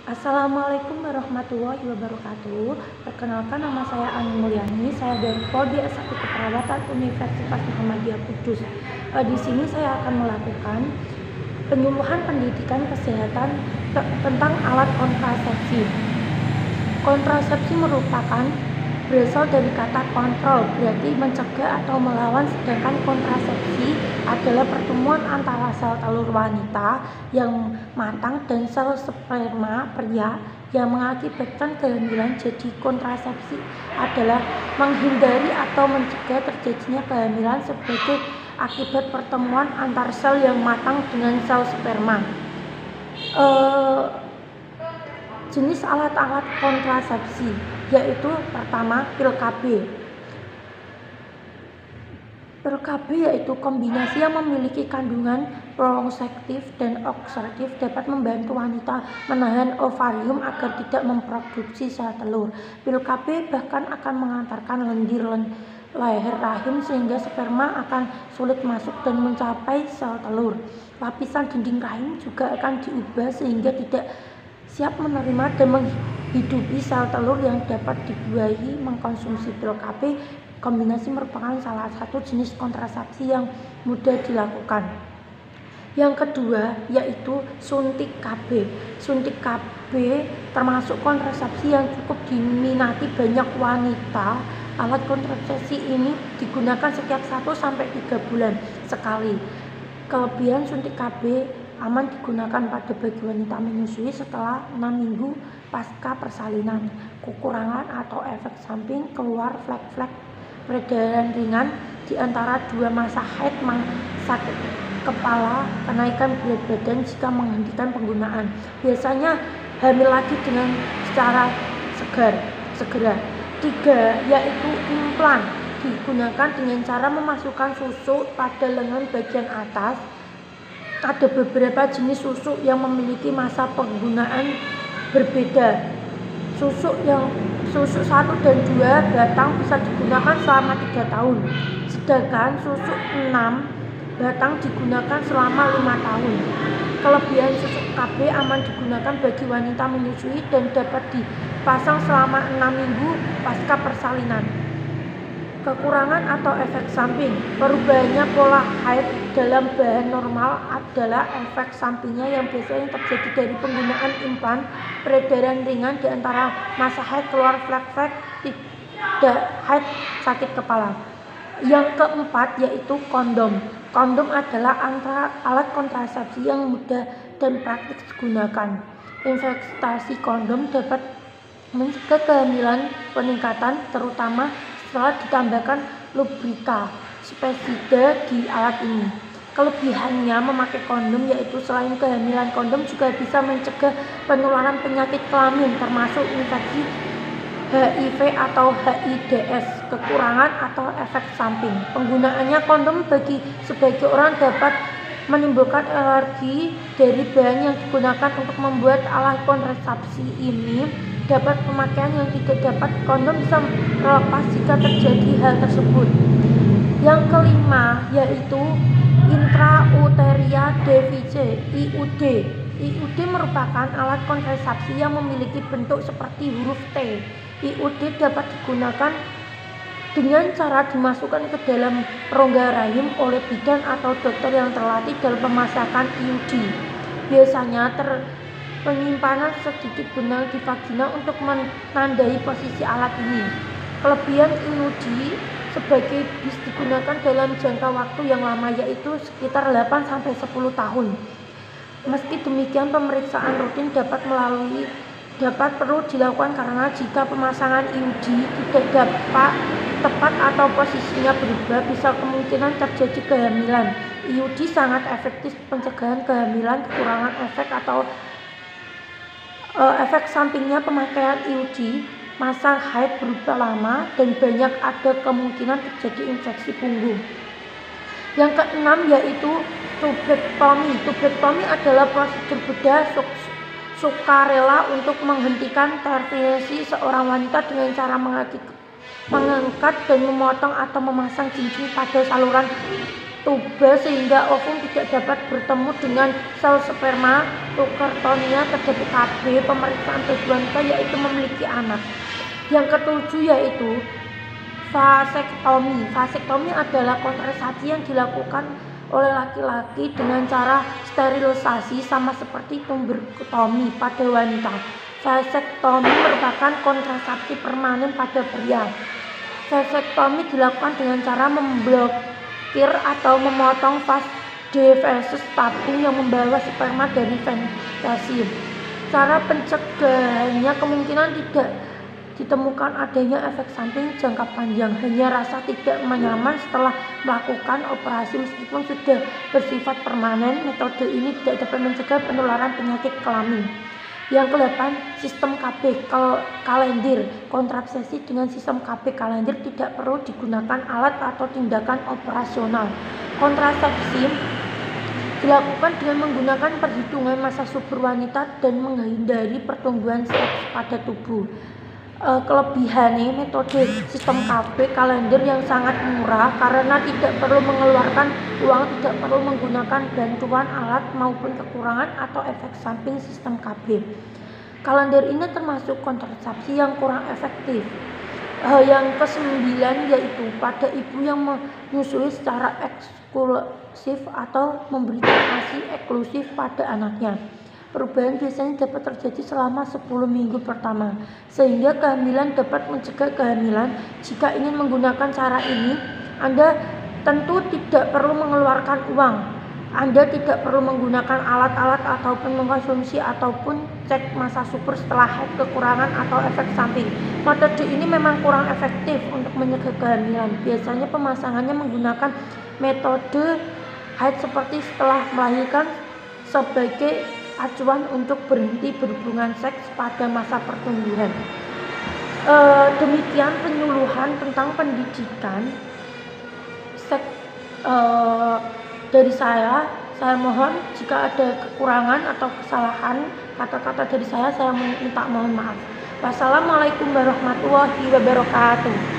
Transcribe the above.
Assalamualaikum warahmatullahi wabarakatuh. Perkenalkan, nama saya Ani Mulyani. Saya dari Prodi S1 Keperawatan Universitas Muhammadiyah Kudus. Di sini saya akan melakukan penyuluhan pendidikan kesehatan tentang alat kontrasepsi. Kontrasepsi merupakan berasal dari kata kontrol, berarti mencegah atau melawan, sedangkan kontrasepsi adalah pertemuan antara sel telur wanita yang matang dan sel sperma pria yang mengakibatkan kehamilan. Jadi kontrasepsi adalah menghindari atau mencegah terjadinya kehamilan sebagai akibat pertemuan antar sel yang matang dengan sel sperma. Jenis alat-alat kontrasepsi yaitu pertama pil KB. Pil KB yaitu kombinasi yang memiliki kandungan prosektif dan oksertif, dapat membantu wanita menahan ovarium agar tidak memproduksi sel telur. Pil KB bahkan akan mengantarkan lendir leher rahim sehingga sperma akan sulit masuk dan mencapai sel telur. Lapisan dinding rahim juga akan diubah sehingga tidak siap menerima dan menghidupi sel telur yang dapat dibuahi mengkonsumsi pil KB. Kombinasi merupakan salah satu jenis kontrasepsi yang mudah dilakukan. Yang kedua yaitu suntik KB. Suntik KB termasuk kontrasepsi yang cukup diminati banyak wanita. Alat kontrasepsi ini digunakan setiap 1-3 bulan sekali. Kelebihan suntik KB aman digunakan pada bagi wanita menyusui setelah 6 minggu pasca persalinan. Kekurangan atau efek samping: keluar flek-flek, peredaran ringan di antara 2 masa haid, sakit kepala, kenaikan berat badan jika menghentikan penggunaan. Biasanya hamil lagi dengan secara segera. 3 yaitu implan, digunakan dengan cara memasukkan susu pada lengan bagian atas. Ada beberapa jenis susu yang memiliki masa penggunaan berbeda. Susu 1 dan 2 batang bisa digunakan selama 3 tahun, sedangkan susu 6 batang digunakan selama 5 tahun. Kelebihan susu KB aman digunakan bagi wanita menyusui dan dapat dipasang selama 6 minggu pasca persalinan. Kekurangan atau efek samping: perubahannya pola haid dalam bahan normal adalah efek sampingnya yang biasanya terjadi dari penggunaan implan. Peredaran ringan di antara masa haid, keluar flek-flek, tidak haid, sakit kepala. Yang keempat yaitu kondom. Kondom adalah alat kontrasepsi yang mudah dan praktis digunakan. Investasi kondom dapat mencegah kehamilan peningkatan, terutama setelah ditambahkan lubrika pestisida di alat ini. Kelebihannya memakai kondom yaitu selain kehamilan, kondom juga bisa mencegah penularan penyakit kelamin termasuk infeksi HIV atau AIDS. Kekurangan atau efek samping: penggunaannya kondom bagi sebagian orang dapat menimbulkan alergi dari bahan yang digunakan untuk membuat alat kontrasepsi ini. Dapat pemakaian yang tidak dapat kondom bisa terlepas jika terjadi hal tersebut. Yang kelima yaitu intrauteria device (IUD). IUD merupakan alat kontrasepsi yang memiliki bentuk seperti huruf T. IUD dapat digunakan dengan cara dimasukkan ke dalam rongga rahim oleh bidan atau dokter yang terlatih dalam pemasakan IUD. Biasanya penyimpanan sedikit benang di vagina untuk menandai posisi alat ini. Kelebihan IUD sebagai bis digunakan dalam jangka waktu yang lama, yaitu sekitar 8-10 tahun. Meski demikian, pemeriksaan rutin dapat perlu dilakukan karena jika pemasangan IUD tidak dapat tepat atau posisinya berubah, bisa kemungkinan terjadi kehamilan. IUD sangat efektif pencegahan kehamilan. Kekurangan efek sampingnya: pemakaian IUD, masa haid berubah lama, dan banyak ada kemungkinan terjadi infeksi punggung. Yang keenam yaitu tubektomi. Tubektomi adalah prosedur bedah sukarela untuk menghentikan fertilasi seorang wanita dengan cara mengangkat dan memotong atau memasang cincin pada saluran tuba sehingga ovum tidak dapat bertemu dengan sel sperma. Tukertonia terjadi KB. Pemeriksaan bagi wanita yaitu memiliki anak. Yang ketujuh yaitu vasektomi. Vasektomi adalah kontrasepsi yang dilakukan oleh laki-laki dengan cara sterilisasi sama seperti tumbektomi pada wanita. Vasektomi merupakan kontrasepsi permanen pada pria. Vasektomi dilakukan dengan cara memblokir atau memotong vas deferens tabung yang membawa sperma dari fetasi. Cara pencegahannya kemungkinan tidak ditemukan adanya efek samping jangka panjang, hanya rasa tidak nyaman setelah melakukan operasi meskipun sudah bersifat permanen. Metode ini tidak dapat mencegah penularan penyakit kelamin. Yang ke-8, sistem KB kalender. Kontrasepsi dengan sistem KB kalender tidak perlu digunakan alat atau tindakan operasional. Kontrasepsi dilakukan dengan menggunakan perhitungan masa subur wanita dan menghindari pertumbuhan seks pada tubuh. Kelebihannya metode sistem KB kalender yang sangat murah karena tidak perlu mengeluarkan uang, tidak perlu menggunakan bantuan alat maupun kekurangan atau efek samping sistem KB. Kalender ini termasuk kontrasepsi yang kurang efektif. Yang ke-9 yaitu pada ibu yang menyusui secara eksklusif atau memberikan ASI eksklusif pada anaknya. Perubahan biasanya dapat terjadi selama 10 minggu pertama, sehingga kehamilan dapat mencegah kehamilan. Jika ingin menggunakan cara ini, Anda tentu tidak perlu mengeluarkan uang. Anda tidak perlu menggunakan alat-alat ataupun mengkonsumsi ataupun cek masa subur setelah haid, kekurangan atau efek samping. Metode ini memang kurang efektif untuk mencegah kehamilan. Biasanya pemasangannya menggunakan metode haid seperti setelah melahirkan sebagai acuan untuk berhenti berhubungan seks pada masa pertumbuhan. Demikian penyuluhan tentang pendidikan seks dari saya. Saya mohon jika ada kekurangan atau kesalahan kata-kata dari saya minta mohon maaf. Wassalamualaikum warahmatullahi wabarakatuh.